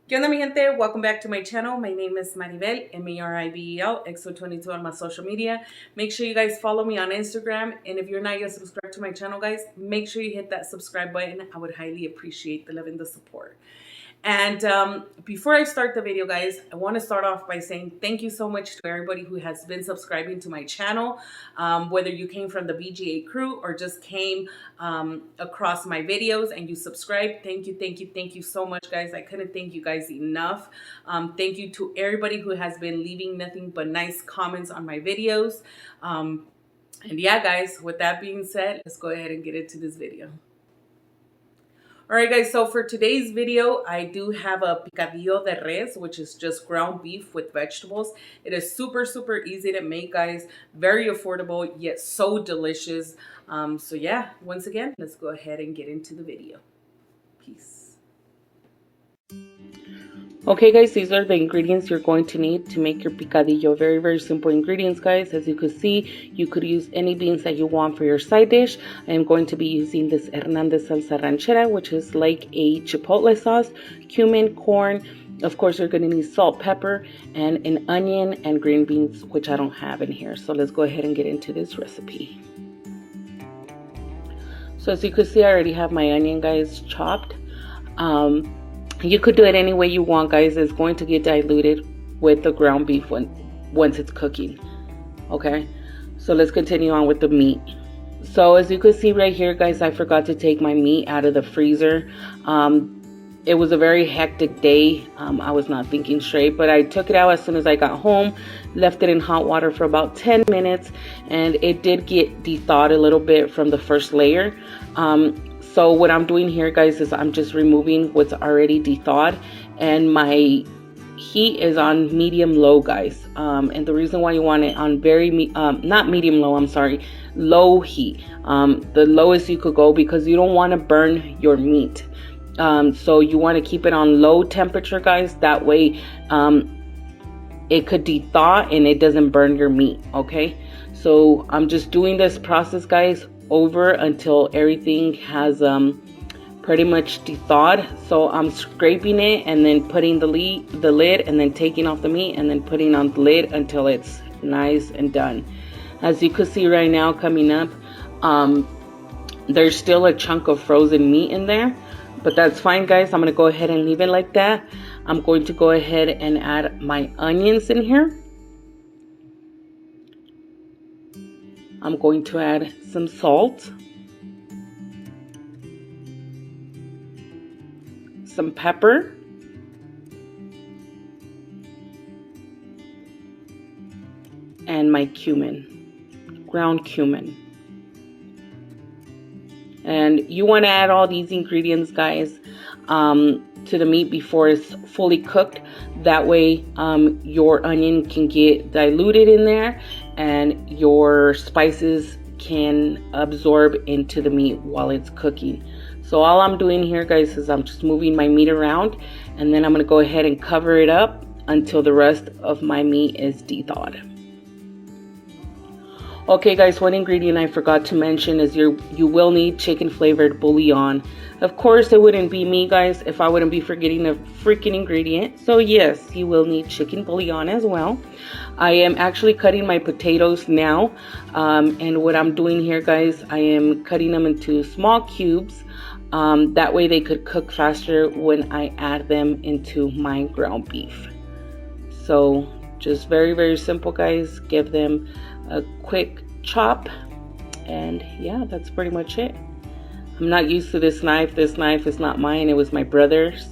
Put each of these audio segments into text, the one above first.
¿Qué onda, mi gente? Welcome back to my channel. My name is Maribel, Maribel, XO22 on my social media. Make sure you guys follow me on Instagram. And if you're not yet subscribed to my channel, guys, make sure you hit that subscribe button. I would highly appreciate the love and the support. And before I start the video, guys, I want to start off by saying thank you so much to everybody who has been subscribing to my channel. Whether you came from the BGA crew or just came across my videos and you subscribed, thank you so much, guys. I couldn't thank you guys enough. Thank you to everybody who has been leaving nothing but nice comments on my videos. And yeah, guys, with that being said, let's go ahead and get into this video. Alright, guys, so for today's video, I do have a picadillo de res, which is just ground beef with vegetables. It is super easy to make, guys. Very affordable, yet so delicious. So yeah, once again, let's go ahead and get into the video. Peace. Okay, guys, these are the ingredients you're going to need to make your picadillo. Very simple ingredients, guys. As you could see, you could use any beans that you want for your side dish. I am going to be using this Hernandez salsa ranchera, which is like a chipotle sauce, cumin, corn. Of course, you're going to need salt, pepper, and an onion and green beans, which I don't have in here. So let's go ahead and get into this recipe. So as you could see, I already have my onion, guys, chopped. You could do it any way you want, guys. It's going to get diluted with the ground beef once it's cooking. Okay, so let's continue on with the meat. So as you could see right here, guys, I forgot to take my meat out of the freezer. It was a very hectic day. I was not thinking straight, but I took it out as soon as I got home, left it in hot water for about 10 minutes, and it did get de-thawed a little bit from the first layer. So what I'm doing here, guys, is I'm just removing what's already de-thawed, and my heat is on medium-low, guys. And the reason why you want it on not medium-low, I'm sorry, low heat, the lowest you could go, because you don't want to burn your meat. So you want to keep it on low temperature, guys. That way, it could de-thaw and it doesn't burn your meat. Okay, so I'm just doing this process, guys, over until everything has pretty much de-thawed. So I'm scraping it and then putting the lid and then taking off the meat and then putting on the lid until it's nice and done. As you can see right now coming up, there's still a chunk of frozen meat in there, but that's fine, guys. I'm going to go ahead and leave it like that. I'm going to go ahead and add my onions in here. I'm going to add some salt, some pepper, and my cumin, ground cumin. And you want to add all these ingredients, guys, to the meat before it's fully cooked. That way your onion can get diluted in there and your spices can absorb into the meat while it's cooking. So all I'm doing here, guys, is I'm just moving my meat around, and then I'm going to go ahead and cover it up until the rest of my meat is de-thawed. Okay, guys, one ingredient I forgot to mention is you will need chicken flavored bouillon. Of course, it wouldn't be me, guys, if I wouldn't be forgetting a freaking ingredient. So yes, you will need chicken bouillon as well. I am actually cutting my potatoes now, and what I'm doing here, guys, I am cutting them into small cubes. That way they could cook faster when I add them into my ground beef. So just very simple, guys. Give them a quick chop, and yeah, that's pretty much it. I'm not used to this knife. This knife is not mine. It was my brother's.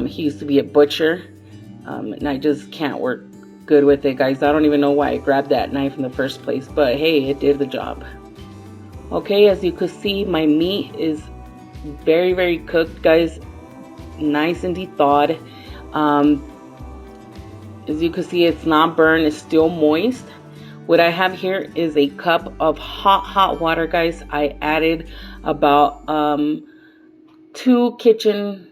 He used to be a butcher, and I just can't work good with it, guys. I don't even know why I grabbed that knife in the first place, but hey, it did the job. Okay, as you could see, my meat is very cooked, guys, nice and de-thawed. As you can see, it's not burned, it's still moist. What I have here is a cup of hot water, guys. I added about 2 kitchen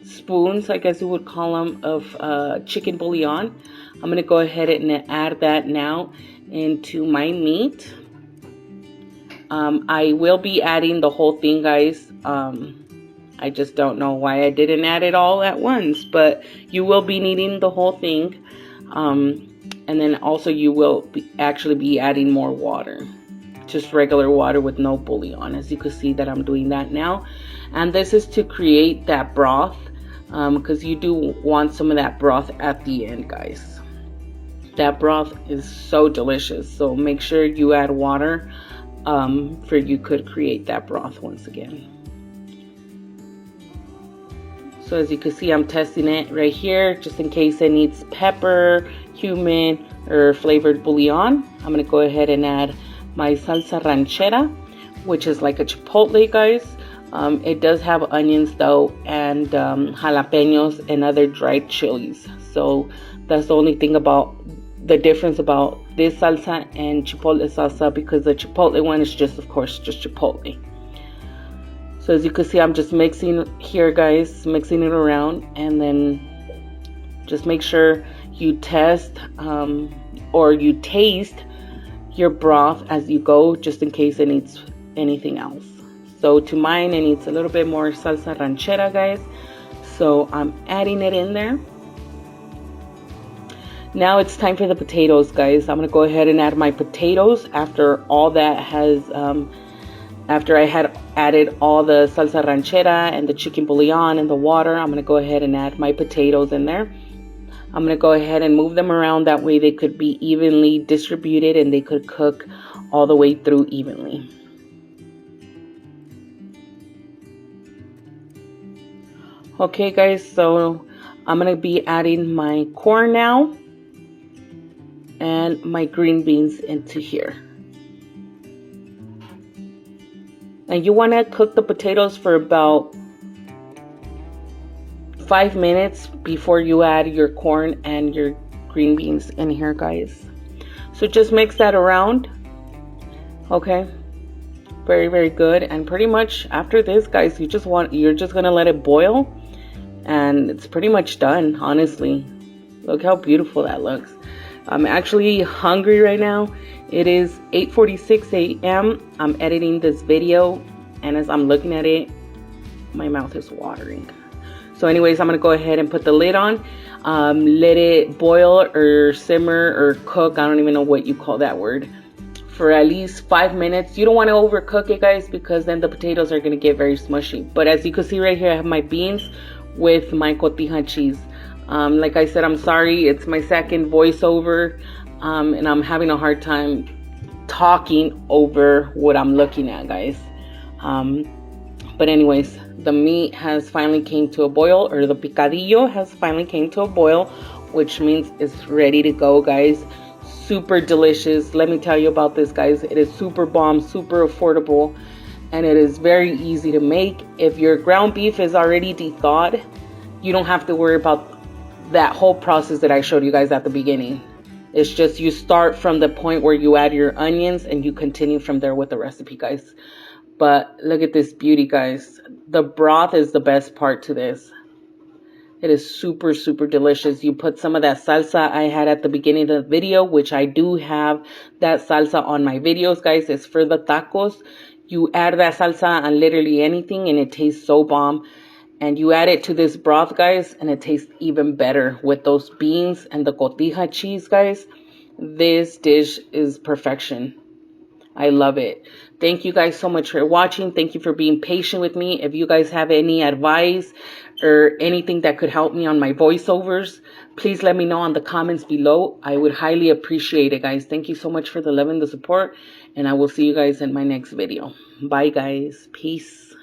spoons, I guess you would call them, of chicken bouillon. I'm going to go ahead and add that now into my meat. I will be adding the whole thing, guys. I I just don't know why I didn't add it all at once, but you will be needing the whole thing. And then also you will actually be adding more water, just regular water with no bouillon, as you can see that I'm doing that now. And this is to create that broth, because you do want some of that broth at the end, guys. That broth is so delicious, so make sure you add water for you could create that broth once again. So as you can see, I'm testing it right here just in case it needs pepper, cumin, or flavored bouillon. I'm going to go ahead and add my salsa ranchera, which is like a chipotle, guys. It does have onions though, and jalapenos and other dried chilies. So that's the only thing about the difference about this salsa and chipotle salsa, because the chipotle one is just, of course, just chipotle. So as you can see, I'm just mixing here, guys, mixing it around, and then just make sure you test or you taste your broth as you go, just in case it needs anything else. So to mine, it needs a little bit more salsa ranchera, guys. So I'm adding it in there. Now it's time for the potatoes, guys. I'm gonna go ahead and add my potatoes after all that has after I had added all the salsa ranchera and the chicken bouillon and the water. I'm going to go ahead and add my potatoes in there. I'm going to go ahead and move them around, that way they could be evenly distributed and they could cook all the way through evenly. Okay, guys, so I'm going to be adding my corn now and my green beans into here. And you want to cook the potatoes for about 5 minutes before you add your corn and your green beans in here, guys. So just mix that around. Okay, very, very good. And pretty much after this, guys, you're just gonna let it boil, and it's pretty much done. Honestly, look how beautiful that looks. I'm actually hungry right now. It is 8:46 a.m. I'm editing this video, and as I'm looking at it, my mouth is watering. So anyways, I'm going to go ahead and put the lid on. Let it boil or simmer or cook. I don't even know what you call that word. For at least 5 minutes. You don't want to overcook it, guys, because then the potatoes are going to get very smushy. But as you can see right here, I have my beans with my cotija cheese. Like I said, I'm sorry. It's my second voiceover. And I'm having a hard time talking over what I'm looking at, guys. But anyways, the meat has finally came to a boil, or the picadillo has finally came to a boil, which means it's ready to go, guys. Super delicious. Let me tell you about this, guys. It is super bomb, super affordable, and it is very easy to make. If your ground beef is already thawed, you don't have to worry about that whole process that I showed you guys at the beginning. It's just you start from the point where you add your onions and you continue from there with the recipe, guys. But look at this beauty, guys. The broth is the best part to this. It is super, super delicious. You put some of that salsa I had at the beginning of the video, which I do have that salsa on my videos, guys. It's for the tacos. You add that salsa on literally anything and it tastes so bomb. And you add it to this broth, guys, and it tastes even better with those beans and the cotija cheese, guys. This dish is perfection. I love it. Thank you guys so much for watching. Thank you for being patient with me. If you guys have any advice or anything that could help me on my voiceovers, please let me know in the comments below. I would highly appreciate it, guys. Thank you so much for the love and the support, and I will see you guys in my next video. Bye, guys. Peace.